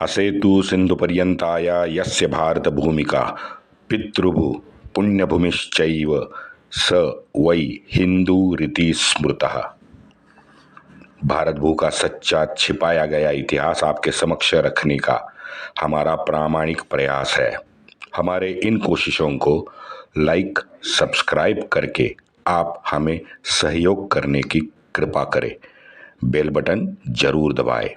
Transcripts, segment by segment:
असेतु सिन्धुपर्यन्ताय यस्य भारतभूमिका पितृभू पुण्यभूमिश्चैव स वै हिंदूरिति स्मृतः। भारत भू का सच्चा छिपाया गया इतिहास आपके समक्ष रखने का हमारा प्रामाणिक प्रयास है। हमारे इन कोशिशों को लाइक सब्सक्राइब करके आप हमें सहयोग करने की कृपा करें। बेल बटन जरूर दबाएं।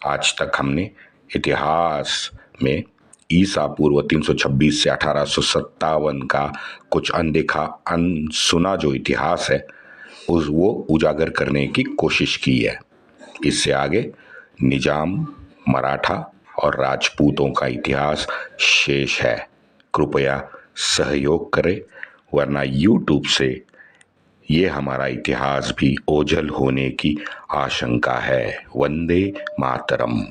आज तक हमने इतिहास में ईसा पूर्व 326 से 1857 का कुछ अनदेखा अनसुना जो इतिहास है वो उजागर करने की कोशिश की है। इससे आगे निजाम, मराठा और राजपूतों का इतिहास शेष है। कृपया सहयोग करें, वरना यूट्यूब से ये हमारा इतिहास भी ओझल होने की आशंका है। वंदे मातरम।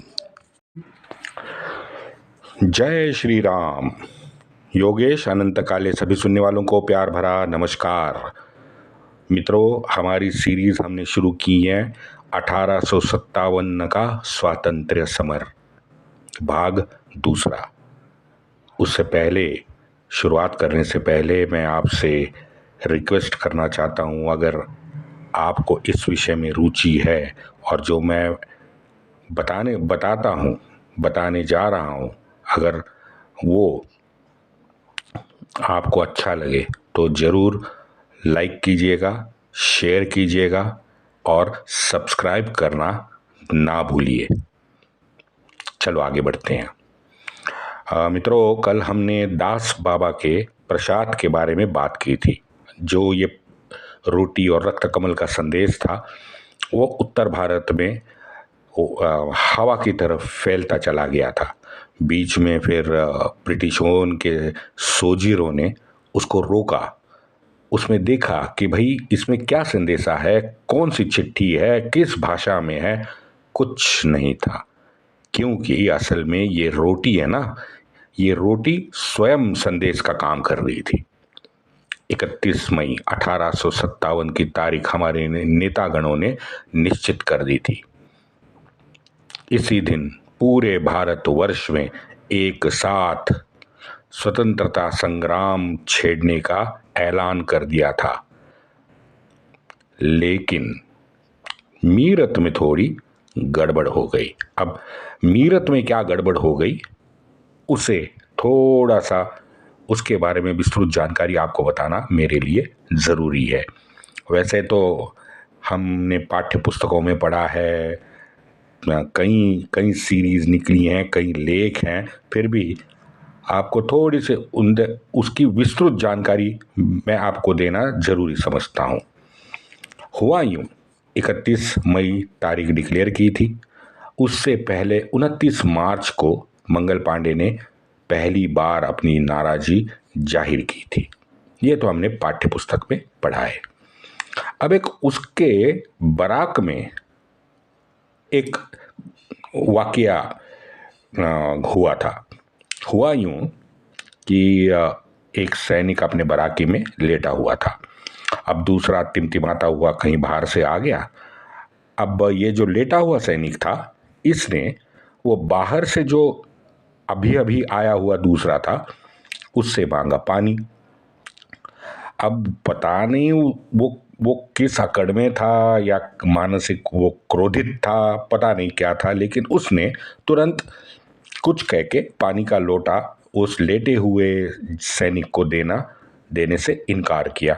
जय श्री राम। योगेश अनंत काले सभी सुनने वालों को प्यार भरा नमस्कार। मित्रों, हमारी सीरीज हमने शुरू की है 1857 का स्वातंत्र्य समर भाग दूसरा। उससे पहले शुरुआत करने से पहले मैं आपसे रिक्वेस्ट करना चाहता हूँ, अगर आपको इस विषय में रुचि है और जो मैं बताने जा रहा हूँ, अगर वो आपको अच्छा लगे तो ज़रूर लाइक कीजिएगा, शेयर कीजिएगा और सब्सक्राइब करना ना भूलिए। चलो आगे बढ़ते हैं। मित्रों, कल हमने दास बाबा के प्रसाद के बारे में बात की थी। जो ये रोटी और रक्त कमल का संदेश था वो उत्तर भारत में हवा की तरफ फैलता चला गया था। बीच में फिर ब्रिटिशों के सोजिरों ने उसको रोका। उसमें देखा कि भाई इसमें क्या संदेशा है, कौन सी चिट्ठी है, किस भाषा में है। कुछ नहीं था, क्योंकि असल में ये रोटी है ना, ये रोटी स्वयं संदेश का काम कर रही थी। 31 मई 1857 की तारीख हमारे नेतागणों ने निश्चित कर दी थी। इसी दिन पूरे भारतवर्ष में एक साथ स्वतंत्रता संग्राम छेड़ने का ऐलान कर दिया था। लेकिन मीरत में थोड़ी गड़बड़ हो गई। अब मीरत में क्या गड़बड़ हो गई, उसे थोड़ा सा उसके बारे में विस्तृत जानकारी आपको बताना मेरे लिए ज़रूरी है। वैसे तो हमने पाठ्य पुस्तकों में पढ़ा है, कई सीरीज निकली हैं, कई लेख हैं, फिर भी आपको थोड़ी से उसकी विस्तृत जानकारी मैं आपको देना जरूरी समझता हूँ। हुआ यूं, 31 मई तारीख डिक्लेयर की थी। उससे पहले 29 मार्च को मंगल पांडे ने पहली बार अपनी नाराजगी जाहिर की थी। ये तो हमने पाठ्य पुस्तक में पढ़ा है। अब एक उसके बराक में एक वाकया हुआ था। हुआ यूं कि एक सैनिक अपने बराकी में लेटा हुआ था। अब दूसरा टिमटिमाता हुआ कहीं बाहर से आ गया। अब ये जो लेटा हुआ सैनिक था, इसने वो बाहर से जो अभी अभी आया हुआ दूसरा था उससे मांगा पानी। अब पता नहीं वो किस अकड़ में था या मानसिक वो क्रोधित था, पता नहीं क्या था, लेकिन उसने तुरंत कुछ कह के पानी का लोटा उस लेटे हुए सैनिक को देने से इनकार किया।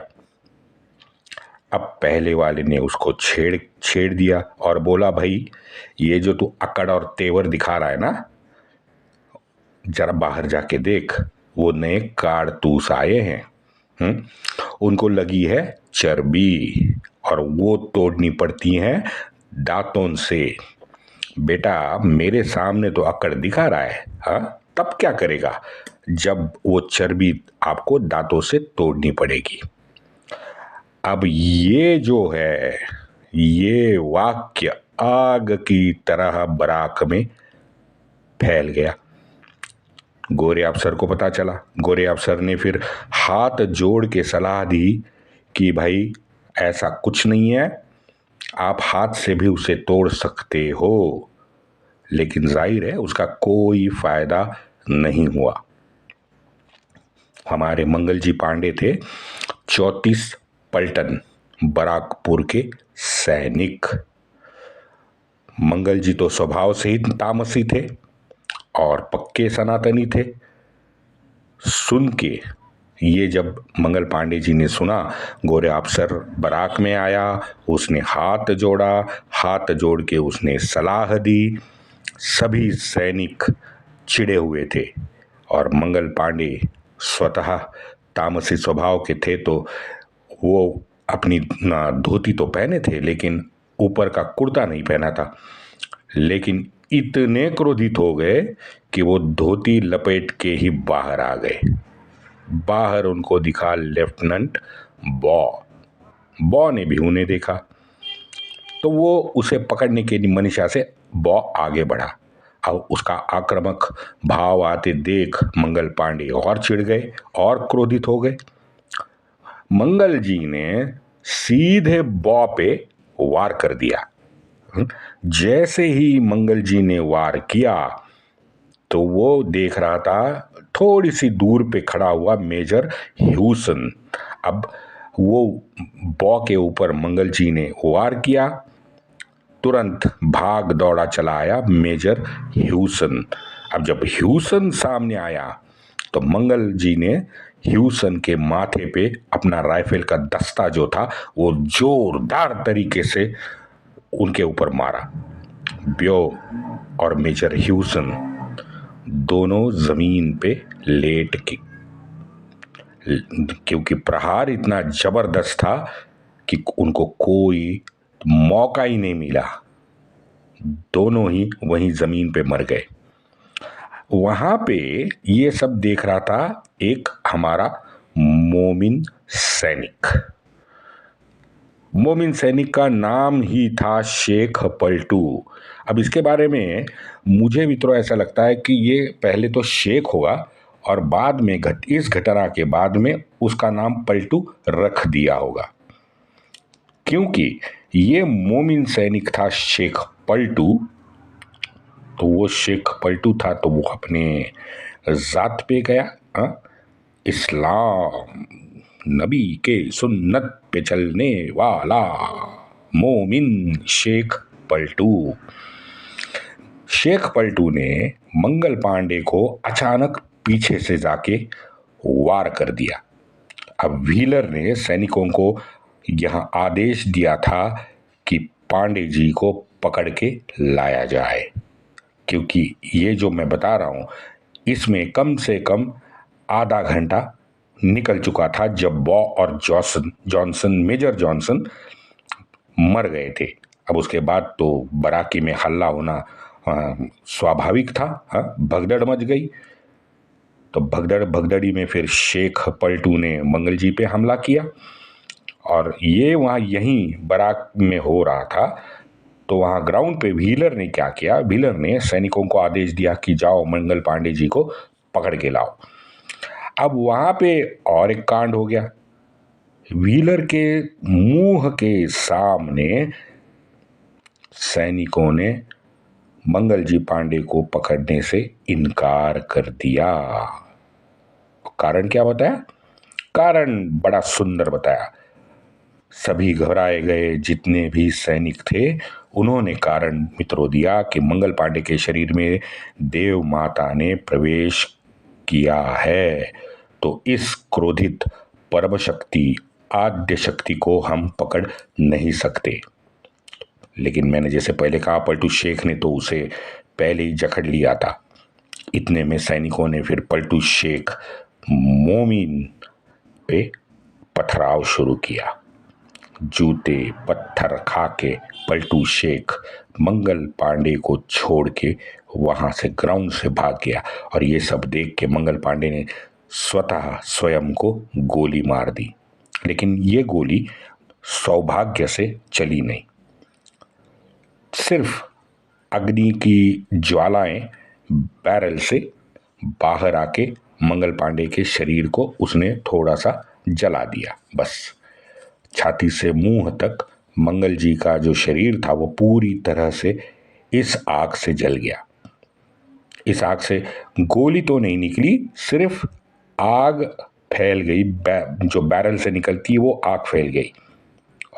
अब पहले वाले ने उसको छेड़ दिया और बोला, भाई ये जो तू अकड़ और तेवर दिखा रहा है ना, जरा बाहर जाके देख, वो नए कारतूस आए हैं। उनको लगी है चर्बी और वो तोड़नी पड़ती हैं दांतों से। बेटा मेरे सामने तो अकड़ दिखा रहा है, हाँ, तब क्या करेगा जब वो चर्बी आपको दांतों से तोड़नी पड़ेगी। अब ये जो है, ये वाक्य आग की तरह बराक में फैल गया। गोरे अफसर को पता चला। गोरे अफसर ने फिर हाथ जोड़ के सलाह दी कि भाई ऐसा कुछ नहीं है, आप हाथ से भी उसे तोड़ सकते हो, लेकिन जाहिर है उसका कोई फायदा नहीं हुआ। हमारे मंगल जी पांडे थे 34 पलटन बराकपुर के सैनिक। मंगल जी तो स्वभाव से ही तामसी थे और पक्के सनातनी थे। सुन के ये जब मंगल पांडे जी ने सुना, गोरे अफसर बराक में आया, उसने हाथ जोड़ा, हाथ जोड़ के उसने सलाह दी। सभी सैनिक चिढ़े हुए थे और मंगल पांडे स्वतः तामसी स्वभाव के थे, तो वो अपनी धोती तो पहने थे लेकिन ऊपर का कुर्ता नहीं पहना था। लेकिन इतने क्रोधित हो गए कि वो धोती लपेट के ही बाहर आ गए। बाहर उनको दिखा लेफ्टिनेंट बॉ ने भी उन्हें देखा, तो वो उसे पकड़ने की मनीषा से बॉ आगे बढ़ा। अब उसका आक्रामक भाव आते देख मंगल पांडे और चिढ़ गए और क्रोधित हो गए। मंगल जी ने सीधे बॉ पे वार कर दिया। जैसे ही मंगल जी ने वार किया तो वो देख रहा था थोड़ी सी दूर पे खड़ा हुआ मेजर ह्यूसन। अब वो बॉ के ऊपर मंगल जी ने वार किया, तुरंत भाग दौड़ा चला आया मेजर ह्यूसन। अब जब ह्यूसन सामने आया तो मंगल जी ने ह्यूसन के माथे पे अपना राइफल का दस्ता जो था वो जोरदार तरीके से उनके ऊपर मारा। ब्यो और मेजर ह्यूसन दोनों जमीन पे लेट के, क्योंकि प्रहार इतना जबरदस्त था कि उनको कोई मौका ही नहीं मिला, दोनों ही वहीं जमीन पे मर गए। वहां पे ये सब देख रहा था एक हमारा मोमिन सैनिक। मोमिन सैनिक का नाम ही था शेख पलटू। अब इसके बारे में मुझे भी थोड़ा ऐसा लगता है कि ये पहले तो शेख होगा और बाद में इस घटना के बाद में उसका नाम पलटू रख दिया होगा, क्योंकि ये मोमिन सैनिक था शेख पलटू। तो वो शेख पलटू था तो वो अपने जात पे गया, इस्लाम नबी के सुन्नत पे चलने वाला मोमिन शेख पलटू। शेख पलटू ने मंगल पांडे को अचानक पीछे से जाके वार कर दिया। अब व्हीलर ने सैनिकों को यहां आदेश दिया था कि पांडे जी को पकड़ के लाया जाए, क्योंकि ये जो मैं बता रहा हूं इसमें कम से कम आधा घंटा निकल चुका था जब बॉ और मेजर जॉनसन मर गए थे। अब उसके बाद तो बराकी में हल्ला होना स्वाभाविक था। भगदड़ मच गई। तो भगदड़ी में फिर शेख पलटू ने मंगल जी पे हमला किया और ये वहाँ यहीं बराक में हो रहा था। तो वहाँ ग्राउंड पे व्हीलर ने क्या किया, व्हीलर ने सैनिकों को आदेश दिया कि जाओ मंगल पांडे जी को पकड़ के लाओ। अब वहाँ पे और एक कांड हो गया। व्हीलर के मुंह के सामने सैनिकों ने मंगल जी पांडे को पकड़ने से इनकार कर दिया। कारण क्या बताया? कारण बड़ा सुंदर बताया। सभी घबराए गए जितने भी सैनिक थे उन्होंने कारण मित्रों दिया कि मंगल पांडे के शरीर में देव माता ने प्रवेश किया है, तो इस क्रोधित परम शक्ति आद्य शक्ति को हम पकड़ नहीं सकते। लेकिन मैंने जैसे पहले कहा पलटू शेख ने तो उसे पहले ही जकड़ लिया था। इतने में सैनिकों ने फिर पलटू शेख मोमिन पे पथराव शुरू किया। जूते पत्थर खा के पलटू शेख मंगल पांडे को छोड़ के वहां से ग्राउंड से भाग गया और ये सब देख के मंगल पांडे ने स्वयं को गोली मार दी। लेकिन ये गोली सौभाग्य से चली नहीं, सिर्फ अग्नि की ज्वालाएं बैरल से बाहर आके मंगल पांडे के शरीर को उसने थोड़ा सा जला दिया, बस। छाती से मुंह तक मंगल जी का जो शरीर था वो पूरी तरह से इस आग से जल गया। इस आग से गोली तो नहीं निकली, सिर्फ आग फैल गई, जो बैरल से निकलती है वो आग फैल गई,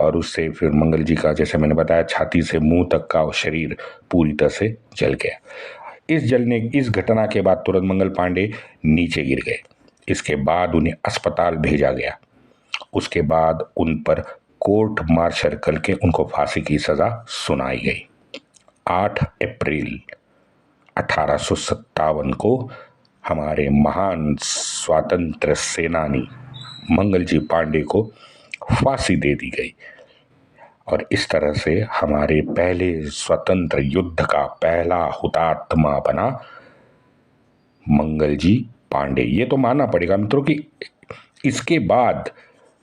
और उससे फिर मंगल जी का, जैसे मैंने बताया, छाती से मुंह तक का शरीर पूरी तरह से जल गया। इस घटना के बाद तुरंत मंगल पांडे नीचे गिर गए। इसके बाद उन्हें अस्पताल भेजा गया। उसके बाद उन पर कोर्ट मार्शल करके उनको फांसी की सजा सुनाई गई। 8 अप्रैल 1857 को हमारे महान स्वातंत्र सेनानी मंगल जी पांडे को फांसी दे दी गई, और इस तरह से हमारे पहले स्वतंत्र युद्ध का पहला हुतात्मा बना मंगल जी पांडे। ये तो मानना पड़ेगा मित्रों कि इसके बाद,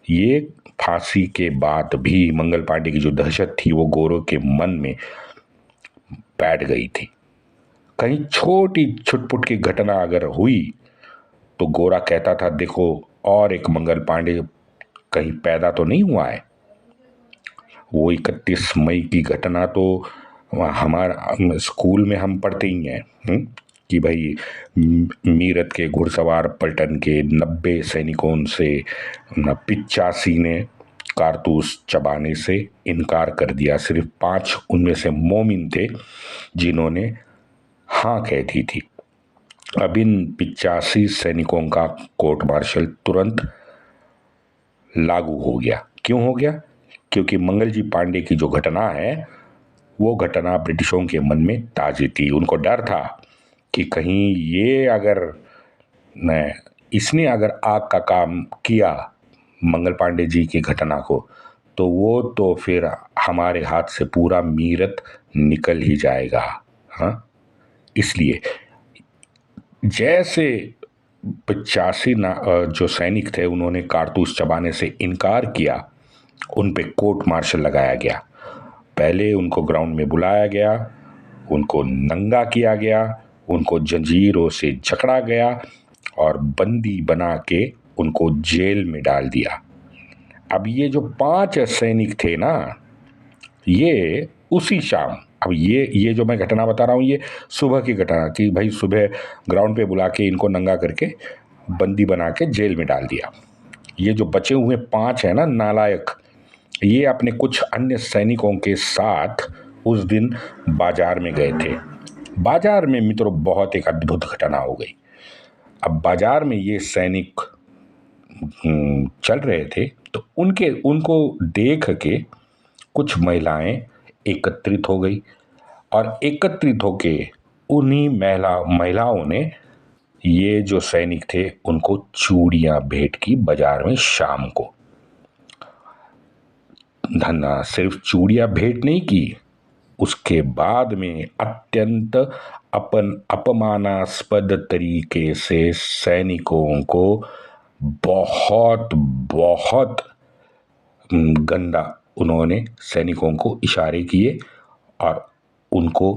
ये फांसी के बाद भी मंगल पांडे की जो दहशत थी वो गोरों के मन में बैठ गई थी। कहीं छोटी छुटपुट की घटना अगर हुई तो गोरा कहता था, देखो और एक मंगल पांडे कहीं पैदा तो नहीं हुआ है। वो 31 मई की घटना तो हमारा स्कूल में हम पढ़ते ही हैं कि भाई मीरत के घुड़सवार पलटन के 90 सैनिकों से 85 ने कारतूस चबाने से इनकार कर दिया। सिर्फ 5 उनमें से मोमिन थे जिन्होंने हाँ कह दी थी। अब इन 85 सैनिकों का कोर्ट मार्शल तुरंत लागू हो गया। क्यों हो गया? क्योंकि मंगल जी पांडे की जो घटना है वो घटना ब्रिटिशों के मन में ताजी थी। उनको डर था कि कहीं ये अगर इसने अगर आग का काम किया मंगल पांडे जी की घटना को, तो वो तो फिर हमारे हाथ से पूरा मीरत निकल ही जाएगा। हाँ, इसलिए जैसे 85 जो सैनिक थे उन्होंने कारतूस चबाने से इनकार किया, उन पे कोर्ट मार्शल लगाया गया। पहले उनको ग्राउंड में बुलाया गया, उनको नंगा किया गया, उनको जंजीरों से जकड़ा गया और बंदी बना के उनको जेल में डाल दिया। अब ये जो 5 सैनिक थे ना, ये उसी शाम, अब ये जो मैं घटना बता रहा हूँ ये सुबह की घटना थी। भाई सुबह ग्राउंड पे बुला के इनको नंगा करके बंदी बना के जेल में डाल दिया। ये जो बचे हुए 5 है ना नालायक, ये अपने कुछ अन्य सैनिकों के साथ उस दिन बाजार में गए थे। बाजार में मित्रों बहुत एक अद्भुत घटना हो गई। अब बाजार में ये सैनिक चल रहे थे तो उनको देख के कुछ महिलाएं एकत्रित हो गई, और एकत्रित होके उन्हीं महिलाओं ने ये जो सैनिक थे उनको चूड़ियां भेंट की बाजार में शाम को। धन्ना सिर्फ चूड़ियां भेंट नहीं की, उसके बाद में अत्यंत अपमानास्पद तरीके से सैनिकों को बहुत बहुत गंदा उन्होंने सैनिकों को इशारे किए, और उनको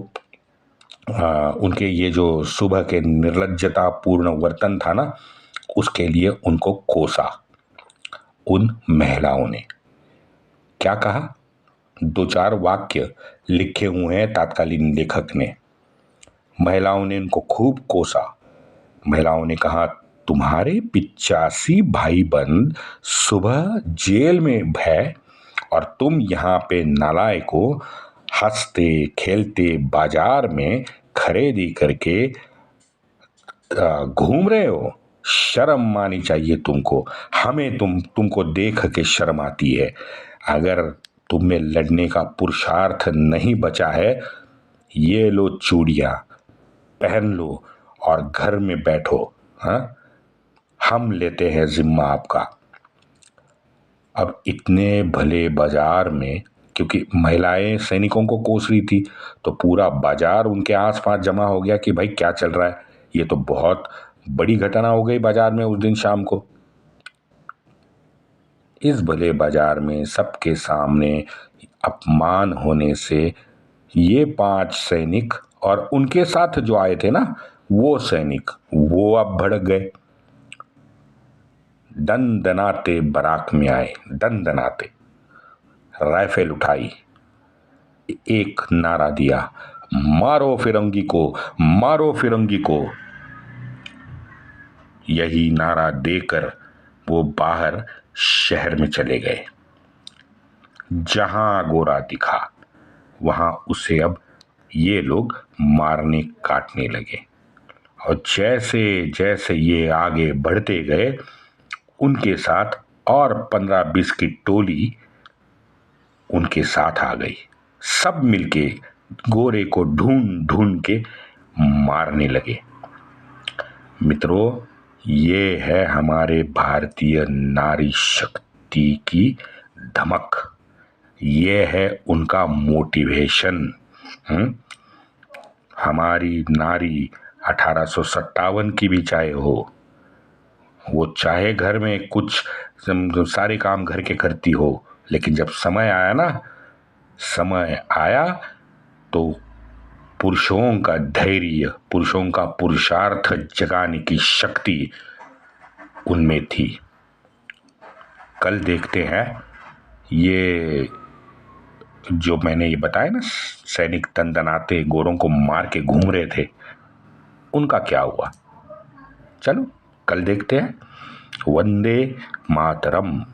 उनके ये जो सुबह के निर्लज्जता पूर्ण वर्तन था ना, उसके लिए उनको कोसा। उन महिलाओं ने क्या कहा? 2-4 वाक्य लिखे हुए हैं तात्कालीन लेखक ने। महिलाओं ने उनको खूब कोसा। महिलाओं ने कहा, तुम्हारे 85 भाई बंद सुबह जेल में है और तुम यहाँ पे नालायकों हंसते खेलते बाजार में खरीदी करके घूम रहे हो। शर्म आनी चाहिए तुमको। हमें तुमको देख के शर्म आती है। अगर तुम में लड़ने का पुरुषार्थ नहीं बचा है, ये लो चूड़ियां पहन लो और घर में बैठो। हाँ, हम लेते हैं जिम्मा आपका। अब इतने भले बाजार में, क्योंकि महिलाएं सैनिकों को कोस रही थी, तो पूरा बाजार उनके आसपास जमा हो गया कि भाई क्या चल रहा है। ये तो बहुत बड़ी घटना हो गई बाजार में उस दिन शाम को। इस भले बाजार में सबके सामने अपमान होने से ये 5 सैनिक और उनके साथ जो आए थे ना वो सैनिक, वो अब भड़क गए। दन दनाते बराक में आए, दन दनाते राइफल उठाई, एक नारा दिया, मारो फिरंगी को, मारो फिरंगी को। यही नारा देकर वो बाहर शहर में चले गए। जहां गोरा दिखा वहां उसे अब ये लोग मारने काटने लगे। और जैसे जैसे ये आगे बढ़ते गए उनके साथ और 15-20 की टोली उनके साथ आ गई। सब मिलके गोरे को ढूंढ ढूंढ के मारने लगे। मित्रों, ये है हमारे भारतीय नारी शक्ति की धमक, ये है उनका मोटिवेशन। हमारी नारी 1857 की भी चाहे हो, वो चाहे घर में कुछ सारे काम घर के करती हो, लेकिन जब समय आया ना, समय आया तो पुरुषों का धैर्य, पुरुषों का पुरुषार्थ जगाने की शक्ति उनमें थी। कल देखते हैं ये जो मैंने ये बताया ना, सैनिक तनतनाते गोरों को मार के घूम रहे थे, उनका क्या हुआ। चलो कल देखते हैं। वंदे मातरम।